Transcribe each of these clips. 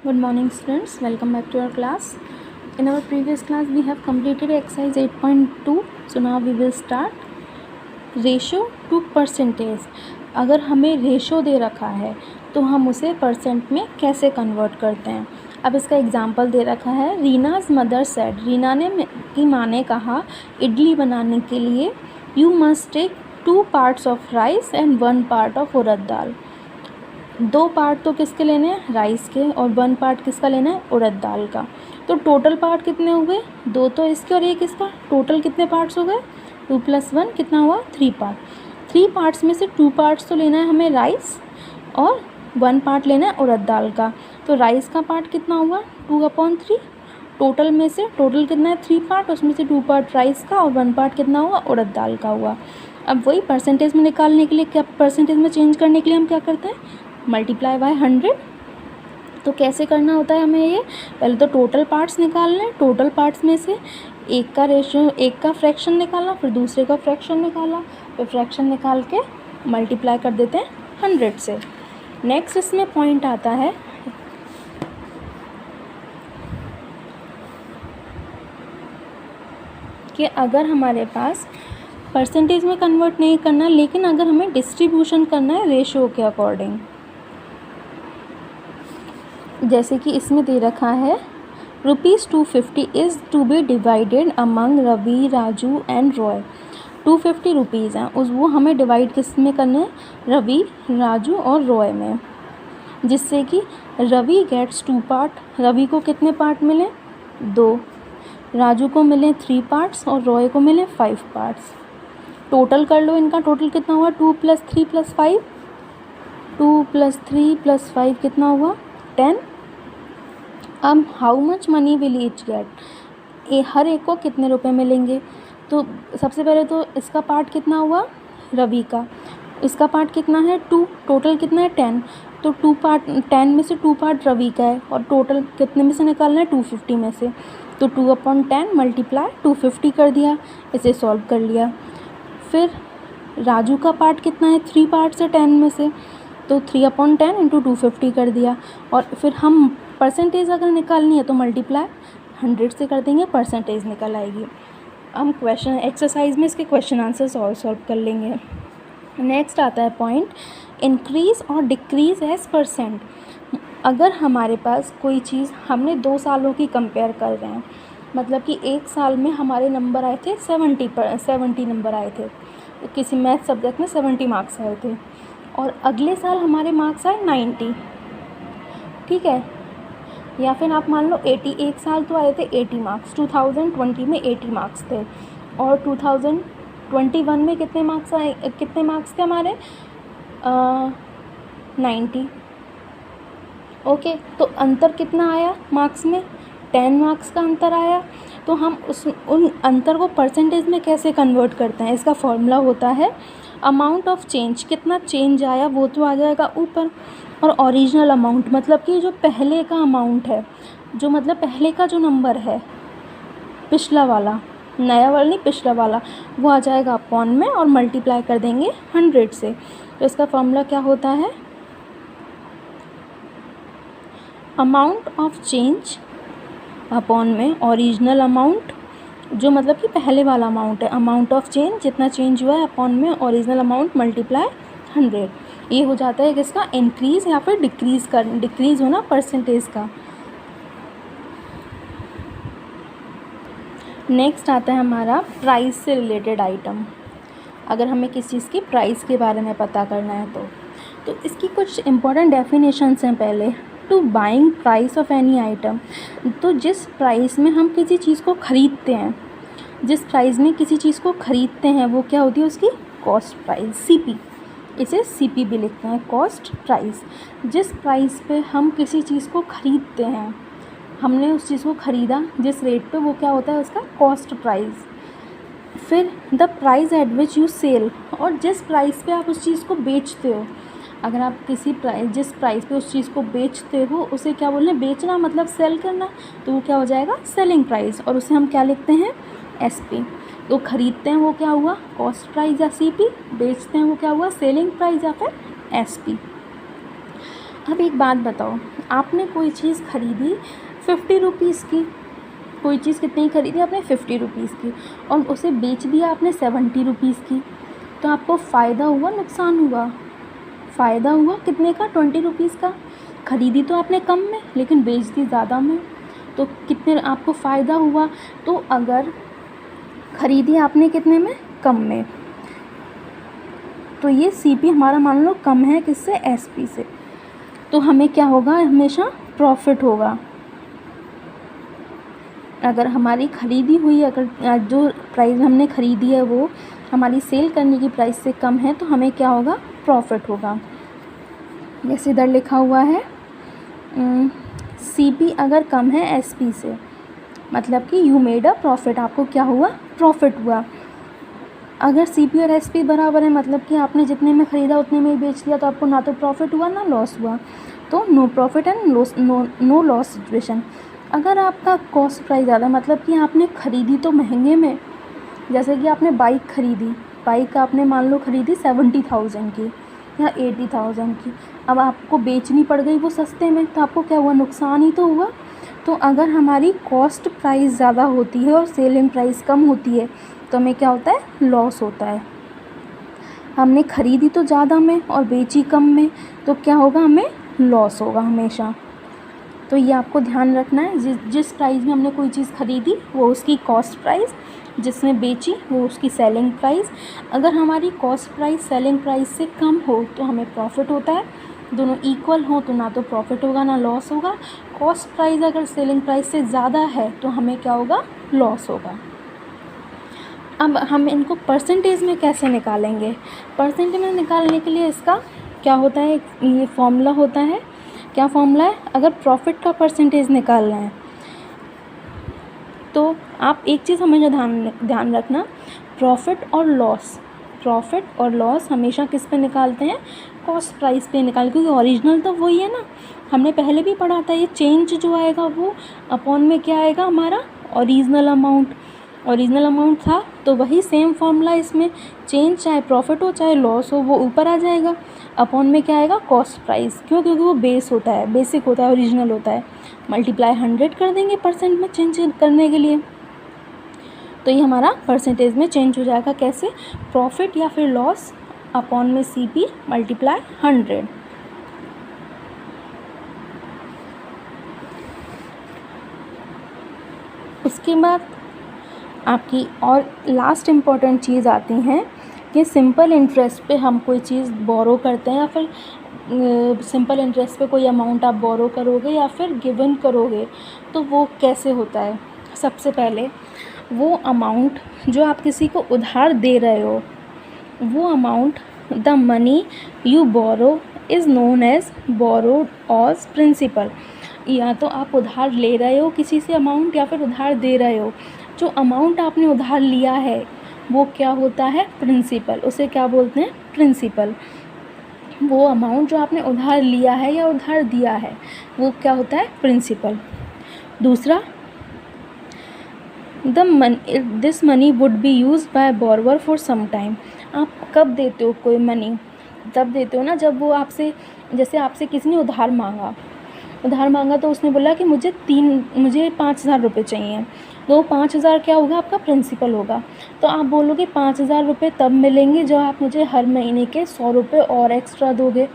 Good morning students, welcome back to our class. In our previous class we have completed exercise 8.2. So now we will start ratio to percentage. अगर हमें ratio दे रखा है तो हम उसे percent में कैसे कन्वर्ट करते हैं. अब इसका एग्जाम्पल दे रखा है. रीनाज मदर सेड, रीना ने की माँ ने कहा इडली बनाने के लिए you must take 2 parts of rice and 1 part of urad dal. 2 part तो किसके लेने हैं, राइस के, और 1 पार्ट किसका लेना है, उड़द दाल का. तो टोटल पार्ट कितने हो गए, 2 तो इसके और 1 इसका. टोटल कितने पार्ट्स हो गए, 2 + 1 कितना हुआ, 3 पार्ट. 3 पार्ट्स में से 2 पार्ट्स तो लेना है हमें राइस और 1 पार्ट लेना है उड़द दाल का. तो राइस का पार्ट कितना हुआ, 2/3. टोटल में से टोटल कितना है, 3 पार्ट, उसमें से 2 पार्ट राइस का और 1 पार्ट कितना हुआ, उड़द दाल का हुआ. अब वही परसेंटेज में निकालने के लिए, क्या परसेंटेज में चेंज करने के लिए हम क्या करते हैं, मल्टीप्लाई बाय 100. तो कैसे करना होता है हमें ये, पहले तो टोटल पार्ट्स निकालने हैं. टोटल पार्ट्स में से एक का रेशियो, एक का फ्रैक्शन निकाला, फिर दूसरे का फ्रैक्शन निकाला, फिर फ्रैक्शन निकाल के मल्टीप्लाई कर देते हैं 100 से. नेक्स्ट इसमें पॉइंट आता है कि अगर हमारे पास परसेंटेज में कन्वर्ट नहीं करना, लेकिन अगर हमें डिस्ट्रीब्यूशन करना है रेशियो के अकॉर्डिंग, जैसे कि इसमें दे रखा है ₹250 is to be divided among Ravi, Raju and Roy. 250 rupees हैं, वो हमें डिवाइड किस में करने हैं, रवि, राजू और रॉय में, जिससे कि रवि गेट्स 2 पार्ट. रवि को कितने पार्ट मिले, 2. राजू को मिले 3 पार्ट्स और रॉय को मिले 5 पार्ट्स. टोटल कर लो इनका, टोटल कितना हुआ, 2 + 3 + 5, 2 + 3 + 5 कितना हुआ, 10. अब how much money will each get, हर एक को कितने रुपए मिलेंगे. तो सबसे पहले तो इसका पार्ट कितना हुआ, रवि का, इसका पार्ट कितना है, 2. टोटल कितना है, 10. तो 2 पार्ट, 10 में से 2 पार्ट रवि का है, और टोटल कितने में से निकालना है, 250 में से. तो 2/10 मल्टीप्लाई 250 कर दिया, इसे सॉल्व कर लिया. फिर राजू का पार्ट कितना है, 3 पार्ट्स है 10 में से, तो 3/10 × 250 कर दिया. और फिर हम परसेंटेज अगर निकालनी है तो मल्टीप्लाई 100 से कर देंगे, परसेंटेज निकल आएगी. हम क्वेश्चन एक्सरसाइज में इसके क्वेश्चन आंसर्स और सॉल्व कर लेंगे. नेक्स्ट आता है पॉइंट, इंक्रीज़ और डिक्रीज़ एज परसेंट. अगर हमारे पास कोई चीज़, हमने 2 सालों की कंपेयर कर रहे हैं, मतलब कि एक साल में हमारे नंबर आए थे 70 नंबर आए थे, किसी मैथ सब्जेक्ट में 70 मार्क्स आए थे, और अगले साल हमारे मार्क्स आए 90, ठीक है. या फिर आप मान लो 80, एक साल तो आए थे 80 मार्क्स, 2020 में 80 मार्क्स थे, और 2021 में कितने मार्क्स आए, कितने मार्क्स थे हमारे, 90. ओके, तो अंतर कितना आया मार्क्स में, 10 मार्क्स का अंतर आया. तो हम उन अंतर को परसेंटेज में कैसे कन्वर्ट करते हैं, इसका फॉर्मूला होता है अमाउंट ऑफ चेंज. कितना चेंज आया वो तो आ जाएगा ऊपर, और ओरिजिनल अमाउंट मतलब कि जो पहले का अमाउंट है, जो मतलब पहले का जो नंबर है, पिछला वाला, नया वाला नहीं, पिछला वाला, वो आ जाएगा अपॉन में, और मल्टीप्लाई कर देंगे 100 से. तो इसका फॉर्मूला क्या होता है, अमाउंट ऑफ चेंज अपॉन में ओरिजिनल अमाउंट, जो मतलब कि पहले वाला अमाउंट है, अमाउंट ऑफ चेंज जितना चेंज हुआ है अपॉन में ओरिजिनल अमाउंट मल्टीप्लाई 100. ये हो जाता है किसका, इंक्रीज़ या फिर डिक्रीज़ होना परसेंटेज का. नेक्स्ट आता है हमारा प्राइस से रिलेटेड आइटम. अगर हमें किसी चीज़ की प्राइस के बारे में पता करना है तो इसकी कुछ इंपॉर्टेंट डेफिनेशंस हैं. पहले, to buying price of any item, तो जिस प्राइस में हम किसी चीज़ को ख़रीदते हैं, जिस प्राइस में किसी चीज़ को ख़रीदते हैं वो क्या होती है, उसकी कॉस्ट प्राइस, CP. इसे CP भी लिखते हैं, कॉस्ट प्राइस. जिस प्राइस पे हम किसी चीज़ को ख़रीदते हैं, हमने उस चीज़ को ख़रीदा जिस रेट पे, वो क्या होता है, उसका कॉस्ट प्राइस. फिर the price at which you sell, और जिस प्राइस पे आप उस चीज़ को बेचते हो, अगर आप जिस प्राइस पे उस चीज़ को बेचते हो, उसे क्या बोलना है, बेचना मतलब सेल करना, तो वो क्या हो जाएगा, सेलिंग प्राइस, और उसे हम क्या लिखते हैं, SP. तो ख़रीदते हैं वो क्या हुआ, कॉस्ट प्राइस या CP, बेचते हैं वो क्या हुआ, सेलिंग प्राइस या फिर SP. अब एक बात बताओ, आपने कोई चीज़ ख़रीदी 50 रुपीज़ की, कोई चीज़ कितनी खरीदी आपने 50 रुपीज़ की, और उसे बेच दिया आपने 70 रुपीज़ की, तो आपको फ़ायदा हुआ नुकसान हुआ? फ़ायदा हुआ कितने का? 20 रुपीज़ का। ख़रीदी तो आपने कम में लेकिन बेच दी ज़्यादा में, तो कितने आपको फ़ायदा हुआ? तो अगर ख़रीदी आपने कितने में? कम में, तो ये CP हमारा मान लो कम है किससे? SP से, तो हमें क्या होगा? हमेशा प्रॉफिट होगा। अगर हमारी ख़रीदी हुई, अगर जो प्राइस हमने ख़रीदी है वो हमारी सेल करने की प्राइस से कम है, तो हमें क्या होगा? प्रॉफिट होगा। जैसे इधर लिखा हुआ है CP अगर कम है SP से, मतलब कि यू मेड अ प्रॉफिट, आपको क्या हुआ? प्रॉफिट हुआ। अगर CP और SP बराबर है, मतलब कि आपने जितने में ख़रीदा उतने में ही बेच दिया, तो आपको ना तो प्रॉफिट हुआ ना लॉस हुआ, तो no profit and no loss situation. अगर आपका कॉस्ट प्राइस ज़्यादा, मतलब कि आपने ख़रीदी तो महंगे में, जैसे कि आपने बाइक ख़रीदी, बाइक आपने मान लो ख़रीदी 70,000 की या 80,000 की, अब आपको बेचनी पड़ गई वो सस्ते में, तो आपको क्या हुआ? नुकसान ही तो हुआ। तो अगर हमारी कॉस्ट प्राइस ज़्यादा होती है और सेलिंग प्राइस कम होती है, तो हमें क्या होता है? लॉस होता है। हमने ख़रीदी तो ज़्यादा में और बेची कम में, तो क्या होगा? हमें लॉस होगा हमेशा। तो ये आपको ध्यान रखना है, जिस प्राइस में हमने कोई चीज़ ख़रीदी वो उसकी कॉस्ट प्राइस, जिसमें बेची वो उसकी सेलिंग प्राइस। अगर हमारी कॉस्ट प्राइस सेलिंग प्राइस से कम हो तो हमें प्रॉफिट होता है, दोनों इक्वल हो तो ना तो प्रॉफिट होगा ना लॉस होगा। कॉस्ट प्राइस अगर सेलिंग प्राइस से ज़्यादा है तो हमें क्या होगा? लॉस होगा। अब हम इनको परसेंटेज में कैसे निकालेंगे? परसेंटेज में निकालने के लिए इसका क्या होता है? ये फॉर्मूला होता है। क्या फॉर्मूला है? अगर प्रॉफिट का परसेंटेज निकालना है तो आप एक चीज़ हमेशा ध्यान रखना, प्रॉफिट और लॉस हमेशा किस पे निकालते हैं? कॉस्ट प्राइस पे निकाल, क्योंकि ओरिजिनल तो वही है ना, हमने पहले भी पढ़ा था। ये चेंज जो आएगा वो अपॉन में क्या आएगा? हमारा ओरिजिनल अमाउंट था, तो वही सेम फॉर्मूला इसमें, चेंज चाहे प्रॉफिट हो चाहे लॉस हो वो ऊपर आ जाएगा, अपॉन में क्या आएगा? Cost price. क्यों? क्योंकि वो बेस होता है, बेसिक होता है, ओरिजिनल होता है। मल्टीप्लाई 100 कर देंगे परसेंट में चेंज करने के लिए, तो ये हमारा परसेंटेज में चेंज हो जाएगा। कैसे? प्रॉफिट या फिर लॉस अपॉन में CP मल्टीप्लाई 100। उसके बाद आपकी और लास्ट इम्पॉर्टेंट चीज़ आती हैं कि सिंपल इंटरेस्ट पे हम कोई चीज़ बोरो करते हैं, या फिर सिंपल इंटरेस्ट पे कोई अमाउंट आप बोरो करोगे या फिर गिवन करोगे, तो वो कैसे होता है? सबसे पहले वो अमाउंट जो आप किसी को उधार दे रहे हो, वो amount, the money you borrow is known as borrowed or principal. या तो आप उधार ले रहे हो किसी से अमाउंट, या फिर उधार दे रहे हो, जो अमाउंट आपने उधार लिया है वो क्या होता है? प्रिंसिपल। उसे क्या बोलते हैं? प्रिंसिपल। वो अमाउंट जो आपने उधार लिया है या उधार दिया है वो क्या होता है? प्रिंसिपल। दूसरा, this money would be use by borrower for some time. आप कब देते हो कोई मनी? तब देते हो ना जब वो आपसे, जैसे आपसे किसी ने उधार मांगा तो उसने बोला कि मुझे 5,000 रुपये चाहिए, तो 5,000 क्या होगा? आपका प्रिंसिपल होगा। तो आप बोलोगे 5,000 रुपये तब मिलेंगे जब आप मुझे हर महीने के 100 रुपये और एक्स्ट्रा दोगे,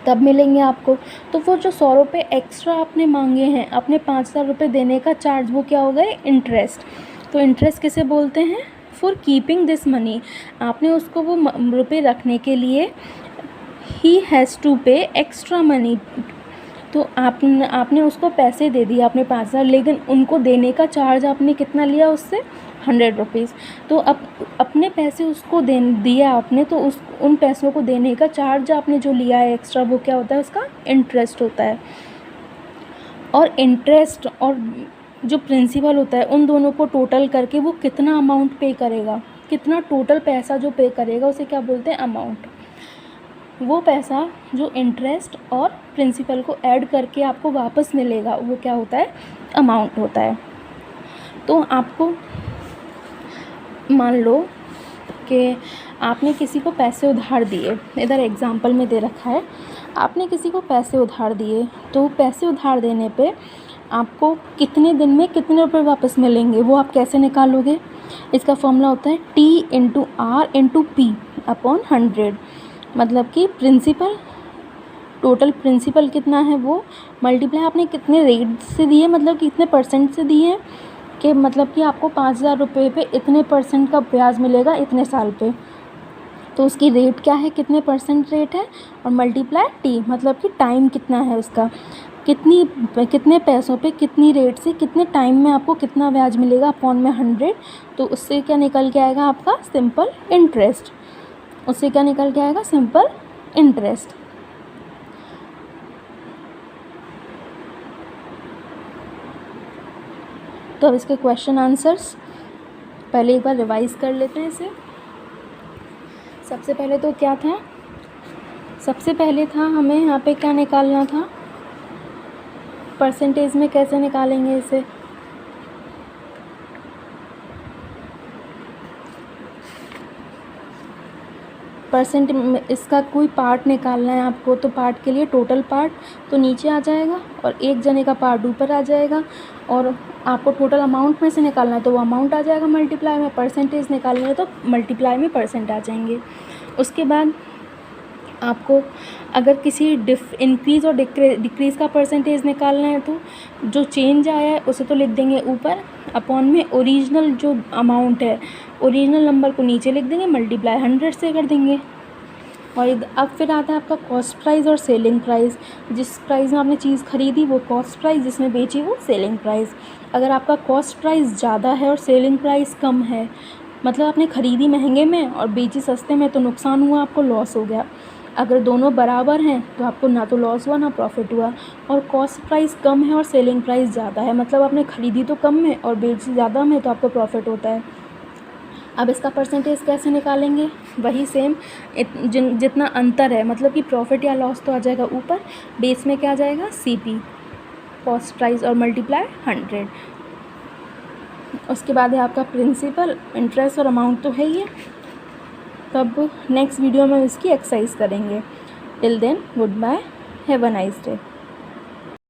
तब मिलेंगे आपको। तो वो जो 100 रुपये एक्स्ट्रा आपने मांगे हैं, अपने 5,000 रुपये देने का चार्ज, वो क्या हो गए? इंटरेस्ट। तो इंटरेस्ट किसे बोलते हैं? For keeping this money. आपने उसको वो रुपये रखने के लिए ही हैज़ टू पे एक्स्ट्रा मनी। तो आपने उसको पैसे दे दिए, आपने 5,000, लेकिन उनको देने का चार्ज आपने कितना लिया उससे? 100 रुपीज़। तो अब अपने पैसे उसको दिया आपने, तो उन पैसों को देने का चार्ज आपने जो लिया है एक्स्ट्रा, वो क्या होता है? उसका इंटरेस्ट होता है। और इंटरेस्ट और जो प्रिंसिपल होता है, उन दोनों को टोटल करके वो कितना अमाउंट पे करेगा, कितना टोटल पैसा जो पे करेगा, उसे क्या बोलते हैं? अमाउंट। वो पैसा जो इंटरेस्ट और प्रिंसिपल को ऐड करके आपको वापस मिलेगा, वो क्या होता है? अमाउंट होता है। तो आपको मान लो कि आपने किसी को पैसे उधार दिए, इधर एग्जांपल में दे रखा है, आपने किसी को पैसे उधार दिए, तो पैसे उधार देने पे आपको कितने दिन में कितने रुपए वापस मिलेंगे वो आप कैसे निकालोगे? इसका फॉर्मूला होता है T/R/P/100। मतलब कि प्रिंसिपल, टोटल प्रिंसिपल कितना है वो मल्टीप्लाई आपने कितने रेट से दिए, मतलब कि कितने परसेंट से दिए हैं, कि मतलब कि आपको 5,000 रुपये पे इतने परसेंट का ब्याज मिलेगा इतने साल पे, तो उसकी रेट क्या है, कितने परसेंट रेट है, और मल्टीप्लाई टी मतलब कि टाइम कितना है उसका, कितने पैसों पे कितनी रेट से कितने टाइम में आपको कितना ब्याज मिलेगा अपॉन में 100। तो उससे क्या निकल के आएगा आपका सिंपल इंटरेस्ट। उससे क्या निकल के आएगा सिंपल इंटरेस्ट। तो अब इसके क्वेश्चन आंसर्स पहले एक बार रिवाइज कर लेते हैं इसे। सबसे पहले तो क्या था, सबसे पहले था हमें यहाँ पे क्या निकालना था, परसेंटेज में कैसे निकालेंगे इसे, परसेंट में इसका कोई पार्ट निकालना है आपको, तो पार्ट के लिए टोटल पार्ट तो नीचे आ जाएगा और एक जने का पार्ट ऊपर आ जाएगा, और आपको टोटल अमाउंट में से निकालना है तो वो अमाउंट आ जाएगा मल्टीप्लाई में, परसेंटेज निकालना है तो मल्टीप्लाई में परसेंट आ जाएंगे। उसके बाद आपको अगर किसी इंक्रीज़ और डिक्रीज़ का परसेंटेज निकालना है तो जो चेंज आया है उसे तो लिख देंगे ऊपर, अपॉन में ओरिजिनल जो अमाउंट है, ओरिजिनल नंबर को नीचे लिख देंगे, मल्टीप्लाई 100 से कर देंगे। और अब फिर आता है आपका कॉस्ट प्राइस और सेलिंग प्राइस। जिस प्राइस में आपने चीज़ खरीदी वो कॉस्ट प्राइस, जिसमें बेची वो सेलिंग प्राइस। अगर आपका कॉस्ट प्राइस ज़्यादा है और सेलिंग प्राइस कम है, मतलब आपने ख़रीदी महंगे में और बेची सस्ते में, तो नुकसान हुआ, आपको लॉस हो गया। अगर दोनों बराबर हैं तो आपको ना तो लॉस हुआ ना प्रॉफिट हुआ। और कॉस्ट प्राइस कम है और सेलिंग प्राइस ज़्यादा है, मतलब आपने ख़रीदी तो कम में और बेची ज़्यादा में, तो आपको प्रॉफिट होता है। अब इसका परसेंटेज कैसे निकालेंगे, वही सेम, जितना अंतर है, मतलब कि प्रॉफिट या लॉस तो आ जाएगा ऊपर, बेस में क्या आ जाएगा CP, कॉस्ट प्राइस, और मल्टीप्लाई 100। उसके बाद है आपका प्रिंसिपल, इंटरेस्ट और अमाउंट तो है ही है। तब नेक्स्ट वीडियो में इसकी एक्सरसाइज करेंगे। Till then goodbye, have a nice day.